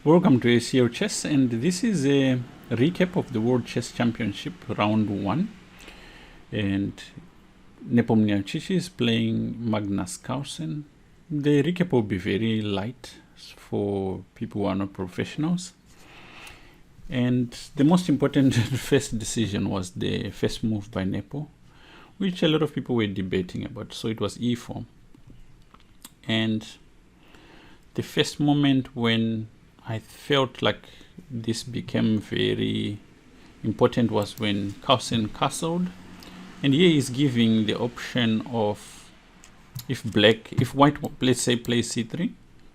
Welcome to ACO Chess, and this is a recap of the World Chess Championship round 1. And Nepomniachtchi is playing Magnus Carlsen. The recap will be very light for people who are not professionals. And the most important first decision was the first move by Nepo, which a lot of people were debating about. So it was e4. And the first moment when I felt like this became very important was when Carlsen castled, and here is giving the option of if white, let's say, plays c3,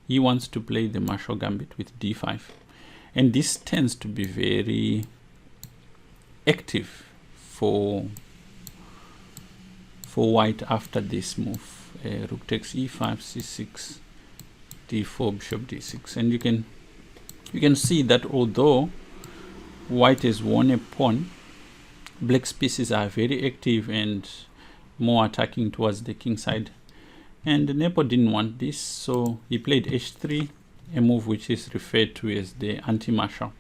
he wants to play the Marshall Gambit with d5, and this tends to be very active for white after this move. Rook takes e5, c6, d4, bishop d6, and you can see that although white has won a pawn, black's pieces are very active and more attacking towards the king side. And Nepo didn't want this, so he played h3, a move which is referred to as the anti-Marshall.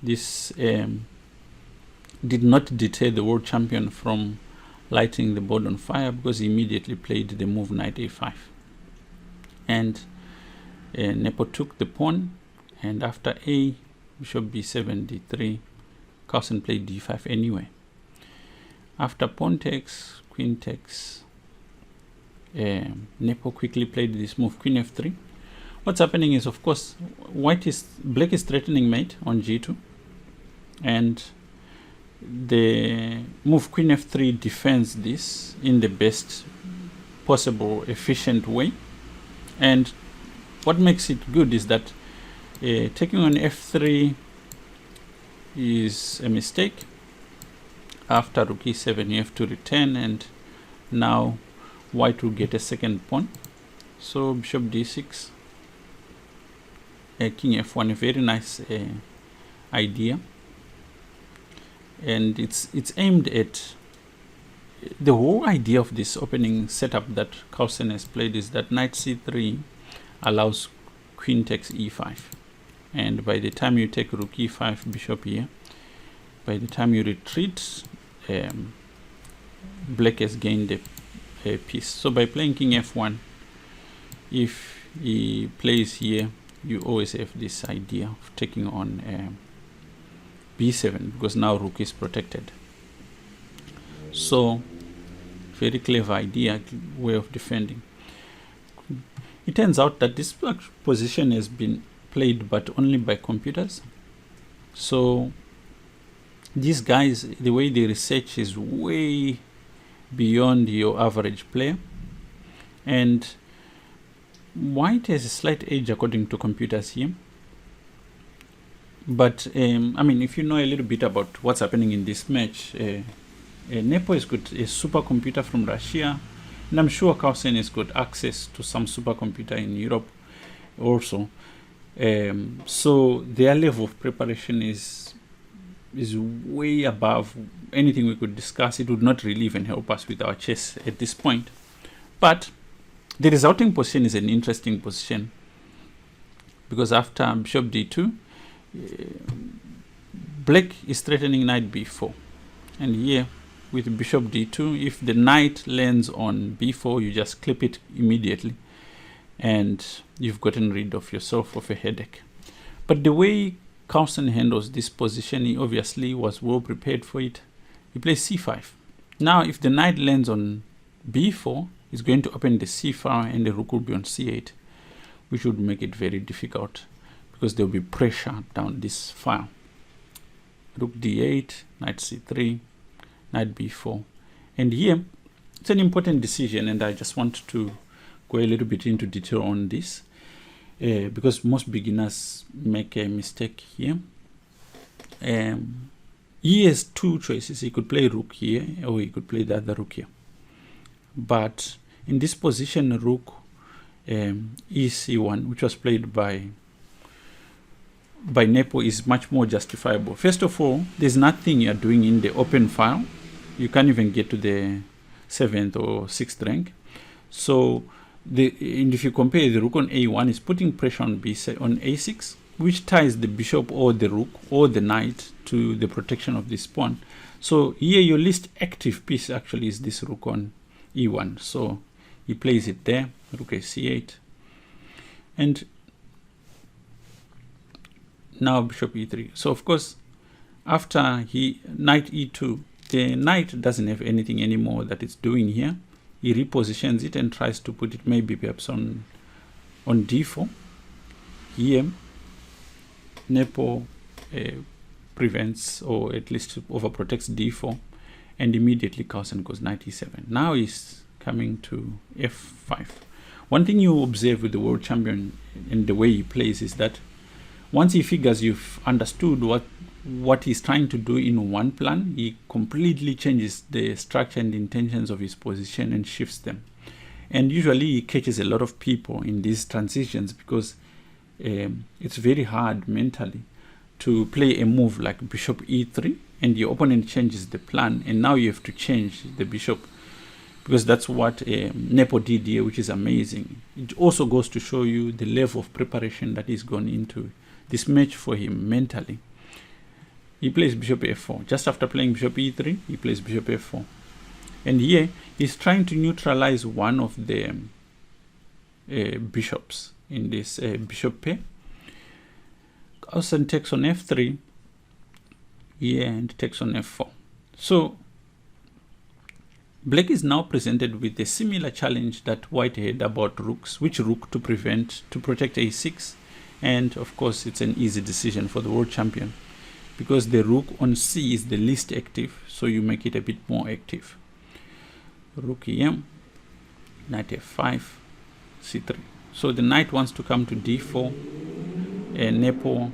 This did not deter the world champion from lighting the board on fire, because he immediately played the move knight a5. And Nepo took the pawn, and after a, bishop b7, d3, Carlsen played d5 anyway. After pawn takes, queen takes, Nepo quickly played this move, queen f3. What's happening is, of course, black is threatening mate on g2, and the move queen f3 defends this in the best possible efficient way. And what makes it good is that taking on f3 is a mistake. After rook e7 you have to return, and now white will get a second pawn. So bishop d6, king f1, a very nice idea, and it's aimed at the whole idea of this opening setup that Carlsen has played is that knight c3 allows queen takes e5, and by the time you take rook e5, bishop here, by the time you retreat, black has gained a piece. So by playing king f1, if he plays here, you always have this idea of taking on b7, because now rook is protected. So very clever idea, way of defending. It turns out that this position has been played but only by computers. So these guys, the way they research is way beyond your average player, and white has a slight edge according to computers here. But I mean, if you know a little bit about what's happening in this match, Nepo has got a supercomputer from Russia, and I'm sure Carlsen has got access to some supercomputer in Europe also. So their level of preparation is way above anything we could discuss. It would not really even help us with our chess at this point. But the resulting position is an interesting position, because after bishop d2, black is threatening knight b4, and here with bishop d2, if the knight lands on b4, you just clip it immediately, and you've gotten rid of yourself of a headache. But the way Carlsen handles this position, he obviously was well prepared for it. He plays c5. Now if the knight lands on b4, it's going to open the c file, and the rook will be on c8, which would make it very difficult, because there will be pressure down this file. Rook d8, knight c3, knight b4, and here it's an important decision, and I just want to go a little bit into detail on this, because most beginners make a mistake here. He has two choices. He could play rook here, or he could play the other rook here. But in this position, rook ec1, which was played by Nepo, is much more justifiable. First of all, there's nothing you're doing in the open file. You can't even get to the 7th or 6th rank. So and if you compare, the rook on a1 is putting pressure on a6, which ties the bishop or the rook or the knight to the protection of this pawn. So here your least active piece actually is this rook on e1. So he plays it there, rook a c8. And now bishop e3. So of course, after knight e2, the knight doesn't have anything anymore that it's doing here. He repositions it and tries to put it maybe perhaps on d4. Here, Nepo prevents, or at least overprotects d4, and immediately Carlsen goes knight e7. Now he's coming to f5. One thing you observe with the world champion and the way he plays is that once he figures you've understood what he's trying to do in one plan, he completely changes the structure and intentions of his position and shifts them. And usually he catches a lot of people in these transitions, because it's very hard mentally to play a move like bishop e3 and your opponent changes the plan, and now you have to change the bishop, because that's what Nepo did here, which is amazing. It also goes to show you the level of preparation that is gone into this match for him mentally. He plays bishop f4. Just after playing bishop e3, he plays bishop f4. And here, he's trying to neutralize one of the bishops in this bishop pair. Carlsen takes on f3 here and takes on f4. So Black is now presented with a similar challenge that White had about rooks. Which rook to protect a6? And of course, it's an easy decision for the world champion, because the rook on c is the least active, so you make it a bit more active. Rook here, knight f5, c3. So the knight wants to come to d4, and Nepo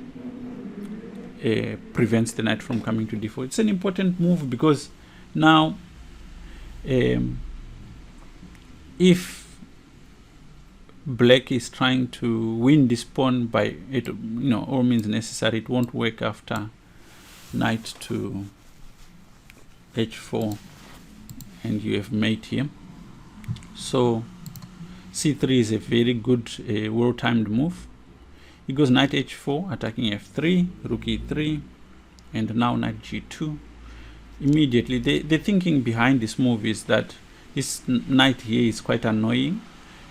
prevents the knight from coming to d4. It's an important move, because now if Black is trying to win this pawn by all means necessary, it won't work after knight to h4 and you have mate here. So c3 is a very good well-timed move. He goes knight h4, attacking f3, rook e3, and now knight g2. Immediately, the thinking behind this move is that this knight here is quite annoying,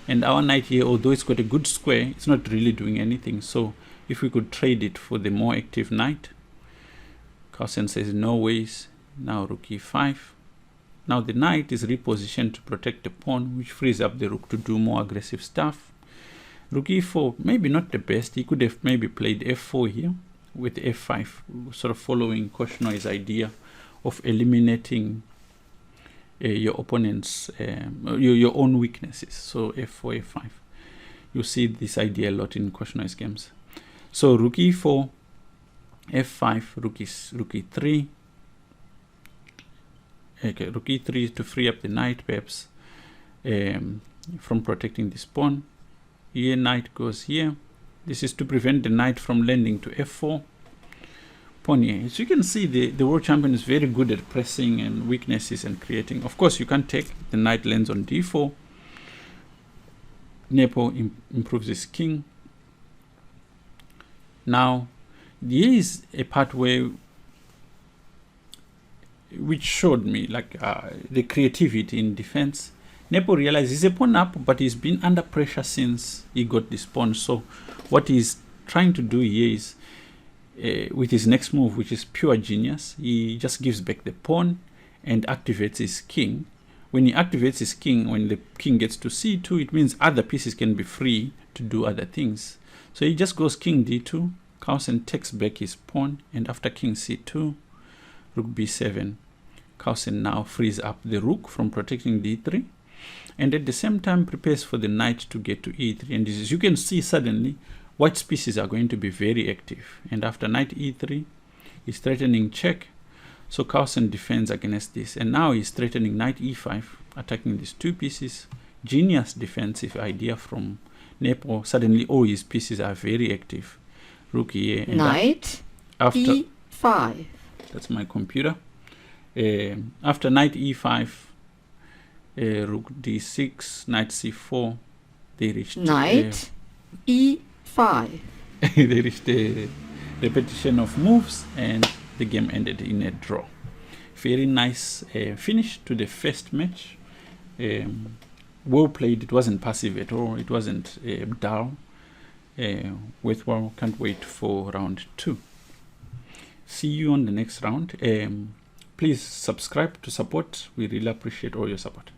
and our knight here, although it's got a good square, it's not really doing anything. So if we could trade it for the more active knight. Carlsen says no ways. Now rook e5. Now the knight is repositioned to protect the pawn, which frees up the rook to do more aggressive stuff. Rook e4, maybe not the best. He could have maybe played f4 here with f5, sort of following Koshnoy's idea of eliminating your opponent's your own weaknesses. So f4, f5. You see this idea a lot in Koshnoy's games. So rook e4, f5, rook e3. Okay, rook e3 to free up the knight, perhaps from protecting this pawn. Here knight goes here. This is to prevent the knight from landing to f4. Pawn here. So you can see the world champion is very good at pressing and weaknesses and creating. Of course, you can't take the knight lands on d4. Nepo improves his king. Now, here is a part which showed me like the creativity in defense. Nepo realized he's a pawn up, but he's been under pressure since he got this pawn. So what he's trying to do here is, with his next move, which is pure genius, he just gives back the pawn and activates his king. When he activates his king, when the king gets to c2, it means other pieces can be free to do other things. So he just goes king d2. Carlsen takes back his pawn, and after king c2, rook b7, Carlsen now frees up the rook from protecting d3, and at the same time prepares for the knight to get to e3. And as you can see, suddenly White's pieces are going to be very active. And after knight e3, he's threatening check. So Carlsen defends against this. And now he's threatening knight e5, attacking these two pieces. Genius defensive idea from Nepo. Suddenly all his pieces are very active. Rook here. And knight after e5. That's my computer. After knight e5, rook d6, knight c4, they reached knight e5. they reached a repetition of moves, and the game ended in a draw. Very nice finish to the first match. Well played. It wasn't passive at all. It wasn't dull. Worthwhile. Can't wait for round 2. See you on the next round. Please subscribe to support. We really appreciate all your support.